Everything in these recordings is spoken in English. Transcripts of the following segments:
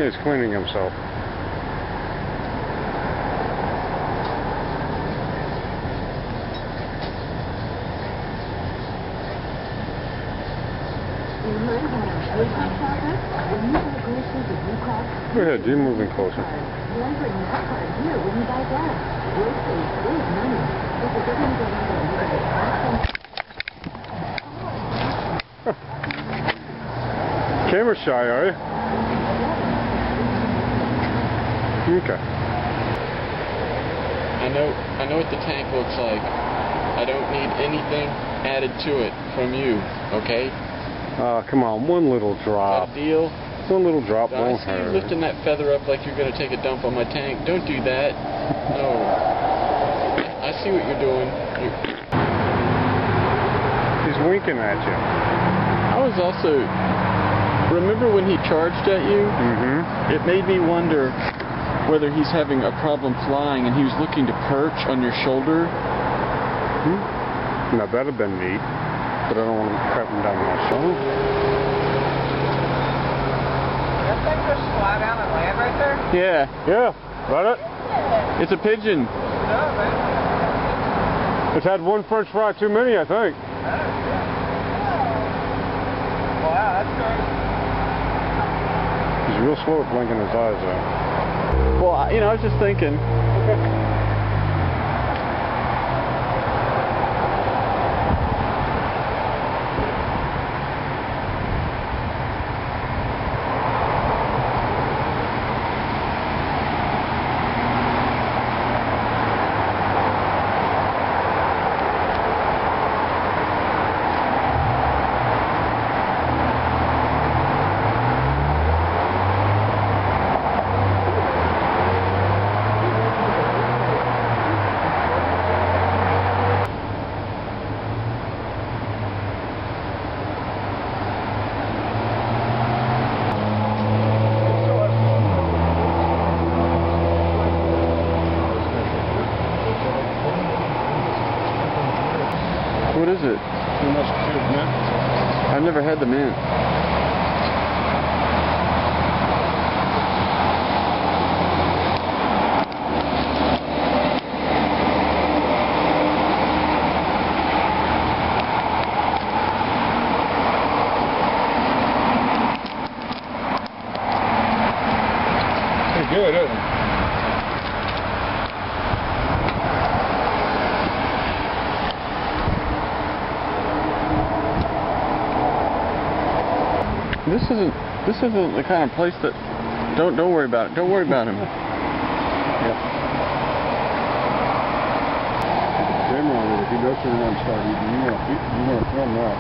He's cleaning himself. Go ahead, you're moving closer. Camera shy, are you? Okay. I know what the tank looks like. I don't need anything added to it from you, okay? Oh, come on, one little drop. That deal? One little drop I won't see you hurt. lifting that feather up like you're going to take a dump on my tank. Don't do that. No. I see what you're doing. He's winking at you. I was also... Remember when he charged at you? Mm-hmm. It made me wonder whether he's having a problem flying and he was looking to perch on your shoulder. Now that'd have been neat, but I don't want to crap him down my shoulder. That thing just fly down and land right there? Yeah. Yeah, got it? It's a pigeon. No, man. It's had one French fry too many, I think. Wow, that's great. He's real slow at blinking his eyes out. Well, I was just thinking. What is it? Too much mint. I've never had the mint. Pretty good, isn't it? This isn't the kind of place that don't worry about it. Don't worry about him. Yep. Camera on it. If he does turn around and start eating, you want to film that.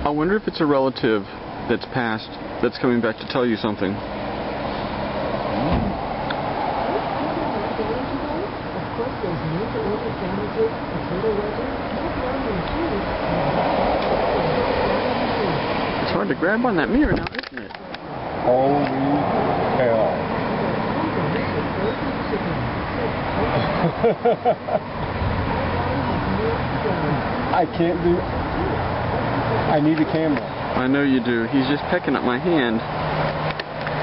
I wonder if it's a relative that's passed that's coming back to tell you something. It's hard to grab on that mirror now, isn't it? Holy hell. I can't do... I need a camera. I know you do. He's just pecking at my hand.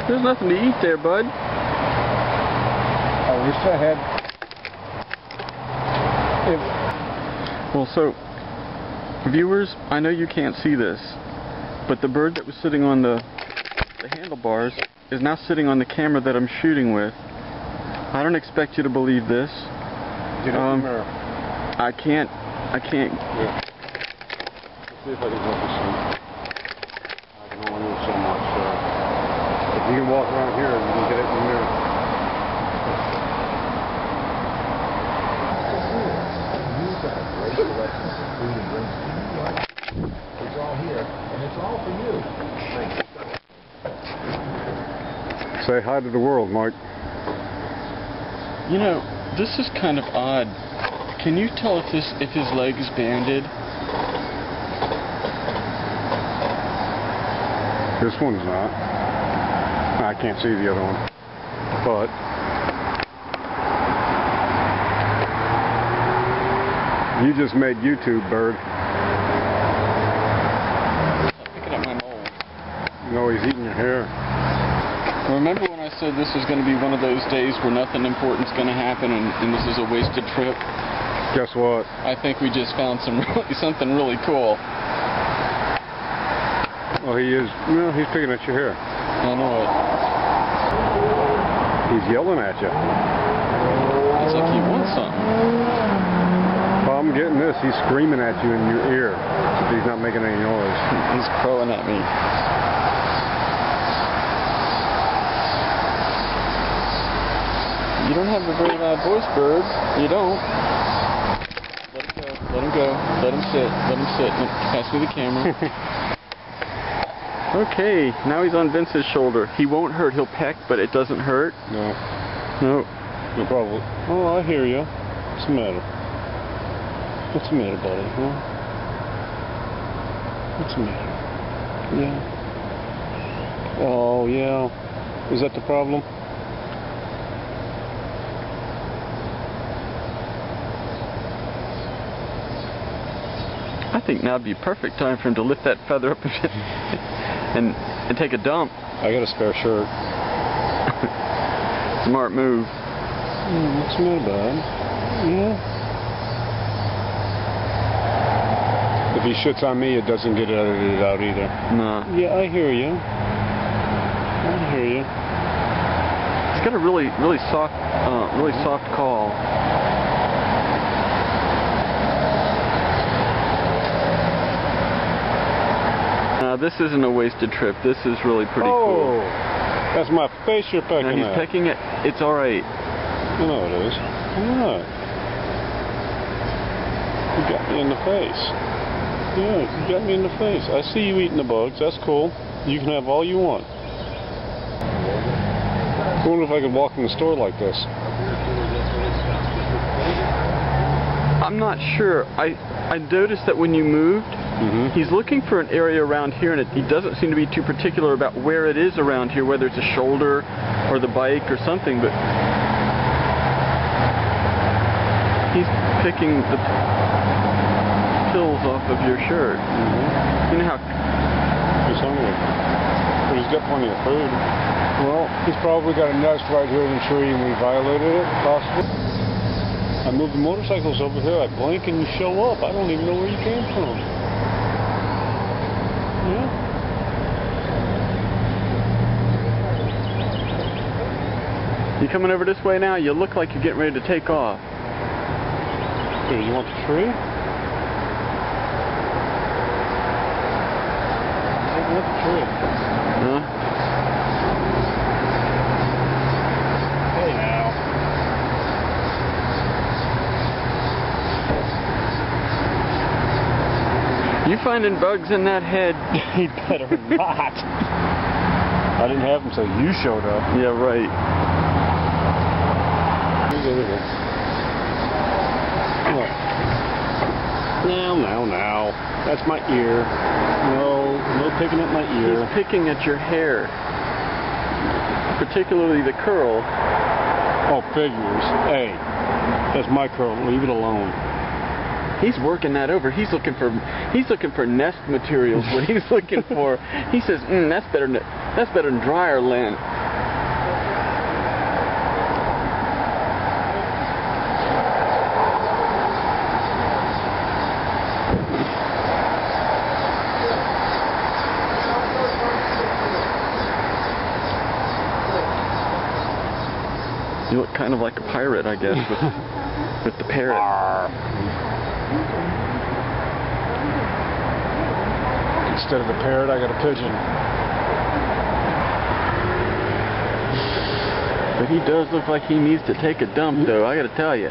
There's nothing to eat there, bud. I wish I had... Well, so, viewers, I know you can't see this, but the bird that was sitting on the handlebars is now sitting on the camera that I'm shooting with. I don't expect you to believe this. Get out the mirror. I can't. Yeah. Let's see if I can help you see. I can only move so much. If you can walk around here, you can get it in the mirror. It's all here, and it's all for you. Say hi to the world, Mike. You know, this is kind of odd can you tell if his leg is banded? This one's not. I can't see the other one. But you just made YouTube, bird. Stop picking at my mole. No, he's eating your hair. Remember when I said this was going to be one of those days where nothing important's going to happen and this is a wasted trip? Guess what? I think we just found something really cool. Well, he is. Well, he's picking at your hair. I know it. He's yelling at you. It's like he wants something. Well, I'm getting this. He's screaming at you in your ear. He's not making any noise. He's crowing at me. You don't have a very loud voice, bird. You don't. Let him go. Let him go. Let him sit. Let him sit. Pass me the camera. Okay, now he's on Vince's shoulder. He won't hurt. He'll peck, but it doesn't hurt. No. No. No problem. Oh, I hear you. What's the matter? What's the matter, buddy? Huh? What's the matter? Yeah. Oh, yeah. Is that the problem? I think now would be a perfect time for him to lift that feather up a bit and take a dump. I got a spare shirt. Smart move. What's the matter, bud? Yeah. If he shits on me, it doesn't get edited out either. No. Yeah, I hear you. I hear you. He's got a really soft call. This isn't a wasted trip. This is really pretty cool. That's my face you're pecking And he's at. pecking it. It's all right. No, it is. What? You got me in the face. Yeah, you got me in the face. I see you eating the bugs. That's cool. You can have all you want. I wonder if I could walk in the store like this. I'm not sure. I noticed that when you moved, he's looking for an area around here, and he doesn't seem to be too particular about where it is around here, whether it's a shoulder or the bike or something, but he's picking the pills off of your shirt. You know how... He's hungry. But he's got plenty of food. Well, he's probably got a nest right here in the tree and we violated it, possibly. I moved the motorcycles over here, I blink and you show up. I don't even know where you came from. Yeah. You coming over this way now? You look like you're getting ready to take off. Here, you want the tree? I want the tree. Huh? Hey now. You finding bugs in that head? He better not. I didn't have them, so you showed up. Yeah, right. Now. That's my ear. No picking at my ear. He's picking at your hair. Particularly the curl. Oh, figures. Hey, that's my curl. Leave it alone. He's working that over. He's looking for nest materials. What he's looking for. He says, that's better than dryer lint. You look kind of like a pirate, I guess, with the parrot. Instead of the parrot, I got a pigeon. But he does look like he needs to take a dump, though, I gotta tell you.